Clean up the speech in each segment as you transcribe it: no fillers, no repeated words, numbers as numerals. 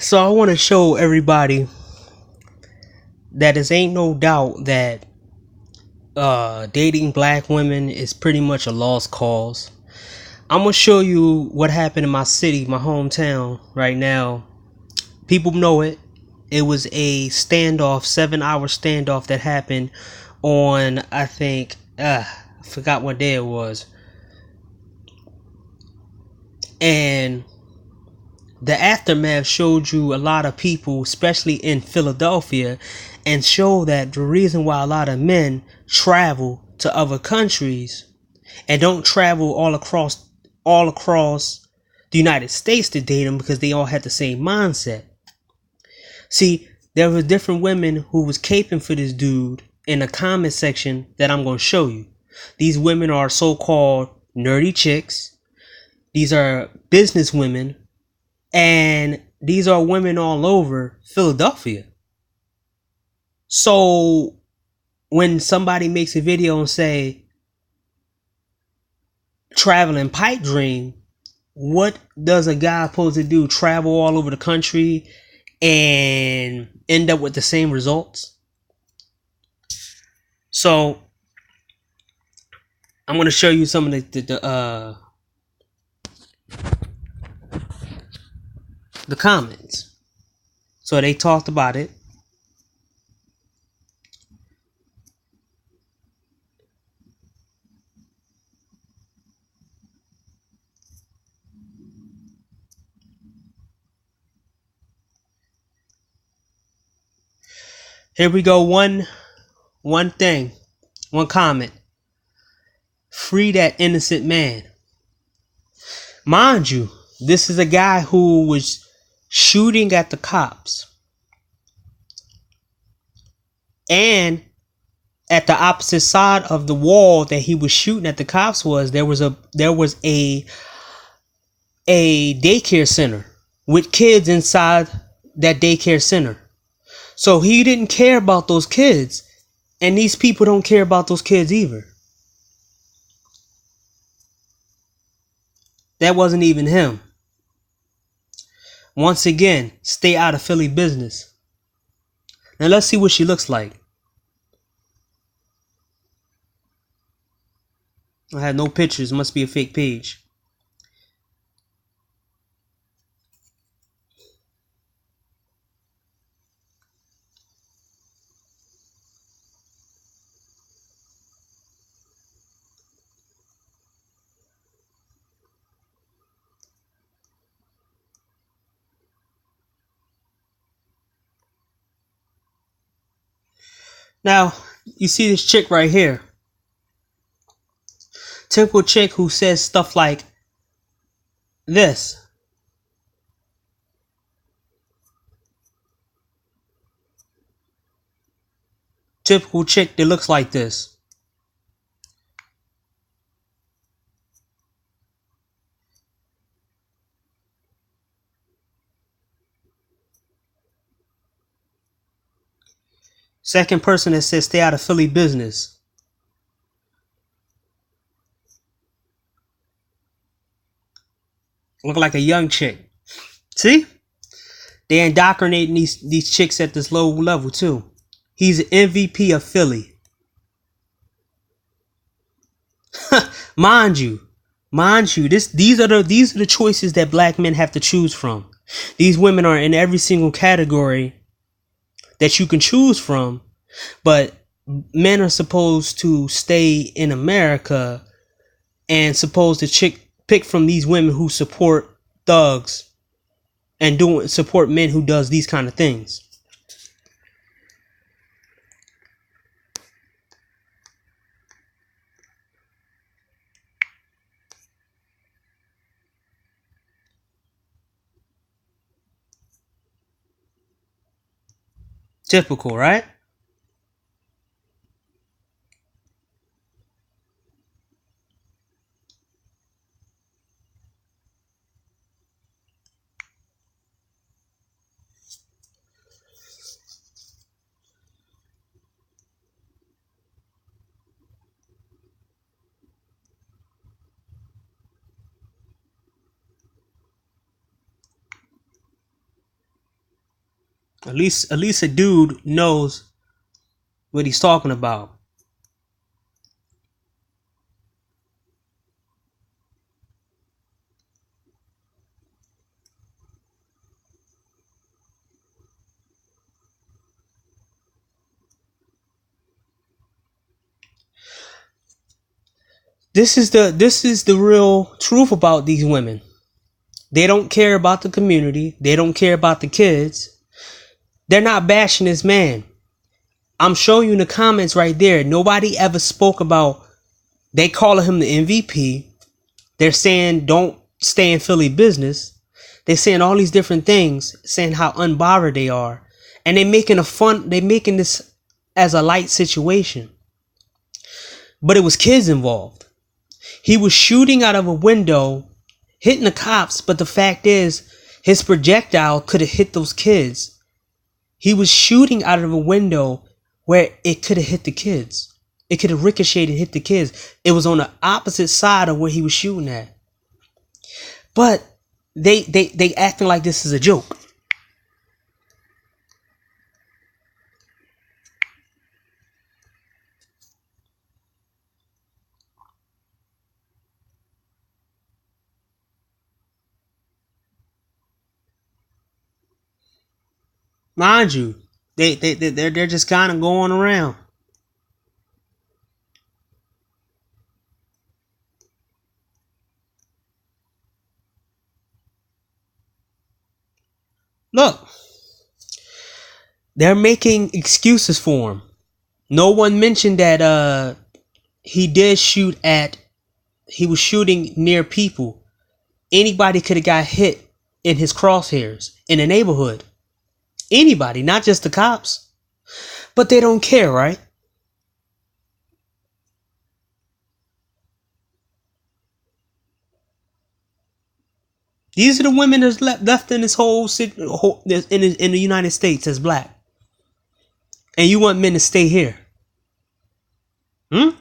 So I want to show everybody that it ain't no doubt that dating black women is pretty much a lost cause. I'm gonna show you what happened in my city, my hometown right now. People know it. It was a standoff, 7-hour standoff that happened on, I think, I forgot what day it was. And the aftermath showed you a lot of people, especially in Philadelphia, and show that the reason why a lot of men travel to other countries and don't travel all across the United States to date them because they all had the same mindset. See, there were different women who was caping for this dude in the comment section that I'm going to show you. These women are so-called nerdy chicks. These are business women. And these are women all over Philadelphia. So when somebody makes a video and say traveling pipe dream, what does a guy supposed to do? Travel all over the country and end up with the same results? So I'm going to show you some of the comments. So they talked about it. Here we go. One comment. Free that innocent man. Mind you, this is a guy who was shooting at the cops. And at the opposite side of the wall that he was shooting at the cops there was a daycare center with kids inside that daycare center. So he didn't care about those kids, and these people don't care about those kids either. That wasn't even him. Once again, stay out of Philly business. Now let's see what she looks like. I had no pictures. Must be a fake page. Now, you see this chick right here. Typical chick who says stuff like this. Typical chick that looks like this. Second person that says stay out of Philly business. Look like a young chick. See? They indoctrinating these chicks at this low level too. He's an MVP of Philly. Mind you, these are the choices that black men have to choose from. These women are in every single category that you can choose from, but men are supposed to stay in America and supposed to pick from these women who support thugs and support men who does these kind of things. Typical, right? At least a dude knows what he's talking about. This is the real truth about these women. They don't care about the community. They don't care about the kids. They're not bashing this man. I'm showing you in the comments right there. Nobody ever spoke about. They calling him the MVP. They're saying don't stay in Philly business. They're saying all these different things, saying how unbothered they are, and they're making this as a light situation. But it was kids involved. He was shooting out of a window, hitting the cops, but the fact is, his projectile could have hit those kids. He was shooting out of a window where it could have hit the kids. It could have ricocheted and hit the kids. It was on the opposite side of where he was shooting at. But they acting like this is a joke. Mind you, they're just kind of going around. Look, they're making excuses for him. No one mentioned that he did shoot at. He was shooting near people. Anybody could have got hit in his crosshairs in the neighborhood. Anybody, not just the cops. But they don't care, right? These are the women that's left in this whole city, in the United States as black. And you want men to stay here? Hmm?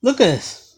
Look at this.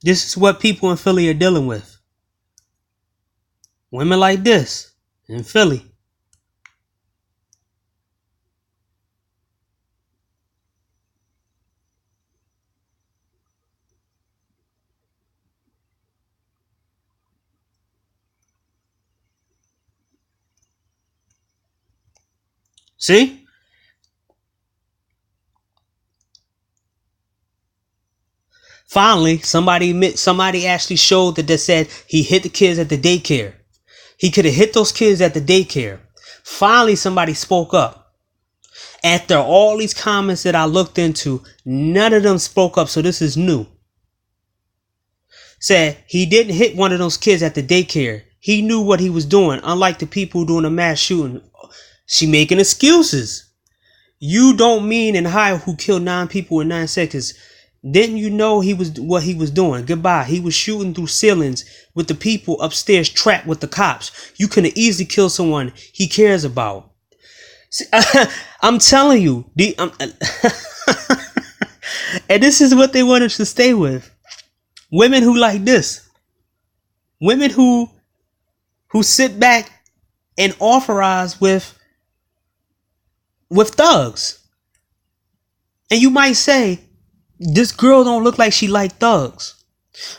This is what people in Philly are dealing with. Women like this in Philly. See? Finally, somebody actually showed that they said he hit the kids at the daycare. He could have hit those kids at the daycare. Finally, somebody spoke up. After all these comments that I looked into, none of them spoke up, so this is new. Said he didn't hit one of those kids at the daycare. He knew what he was doing, unlike the people doing a mass shooting. She making excuses. You don't mean in Ohio who killed 9 people in 9 seconds. Didn't you know what he was doing? Goodbye. He was shooting through ceilings with the people upstairs trapped with the cops. You could have easily killed someone he cares about. See, I'm telling you. And this is what they want us to stay with. Women who like this. Women who sit back and authorize with thugs. And you might say, this girl don't look like she like thugs.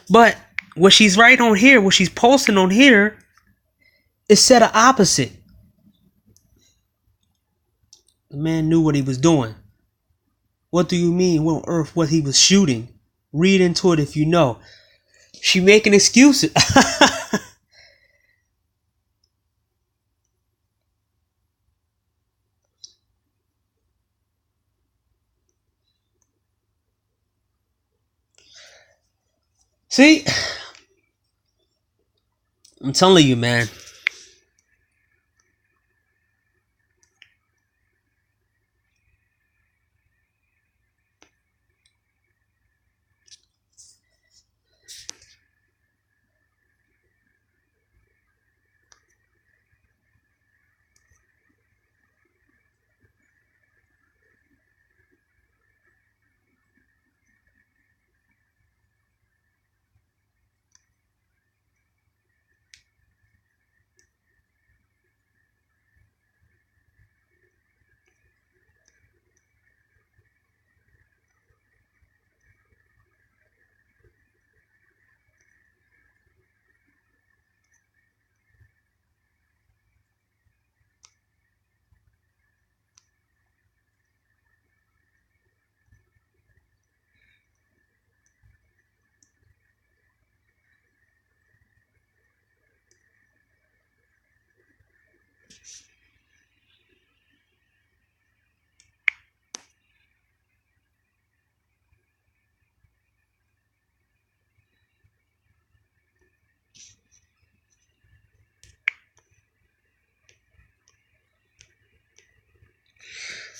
But what she's right on here, what she's posting on here, is said the opposite. The man knew what he was doing. What do you mean? What on earth? What he was shooting? Read into it if you know. She making excuses. See, I'm telling you, man.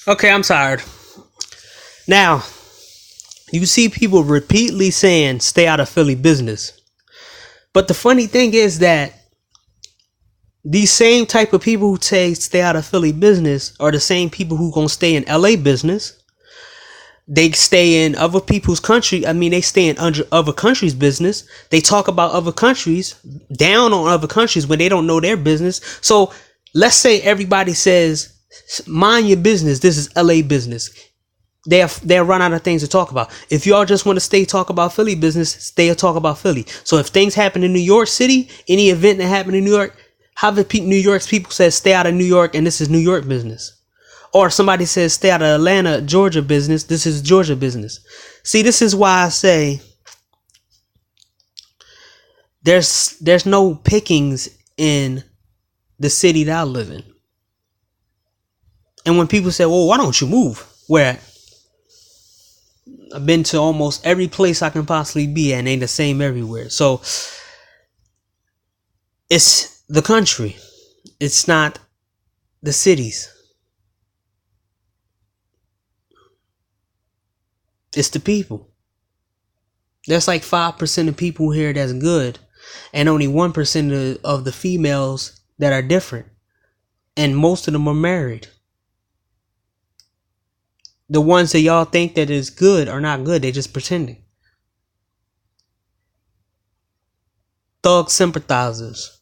Okay, I'm tired. Now, you see people repeatedly saying stay out of Philly business. But the funny thing is that these same type of people who say stay out of Philly business are the same people who gonna stay in LA business. They stay in other people's country. I mean, they stay in other countries' business. They talk about other countries, down on other countries when they don't know their business. So let's say everybody says, mind your business. This is LA business. They'll run out of things to talk about. If y'all just want to stay talk about Philly business, stay talk about Philly. So if things happen in New York City, any event that happened in New York, how the New York's people says stay out of New York and this is New York business. Or somebody says stay out of Atlanta, Georgia business, this is Georgia business. See, this is why I say there's no pickings in the city that I live in. And when people say, well, why don't you move? Where I've been to almost every place I can possibly be and ain't the same everywhere. So it's the country. It's not the cities. It's the people. There's like 5% of people here that's good and only 1% of the females that are different. And most of them are married. The ones that y'all think that is good are not good. They're just pretending. Thug sympathizers.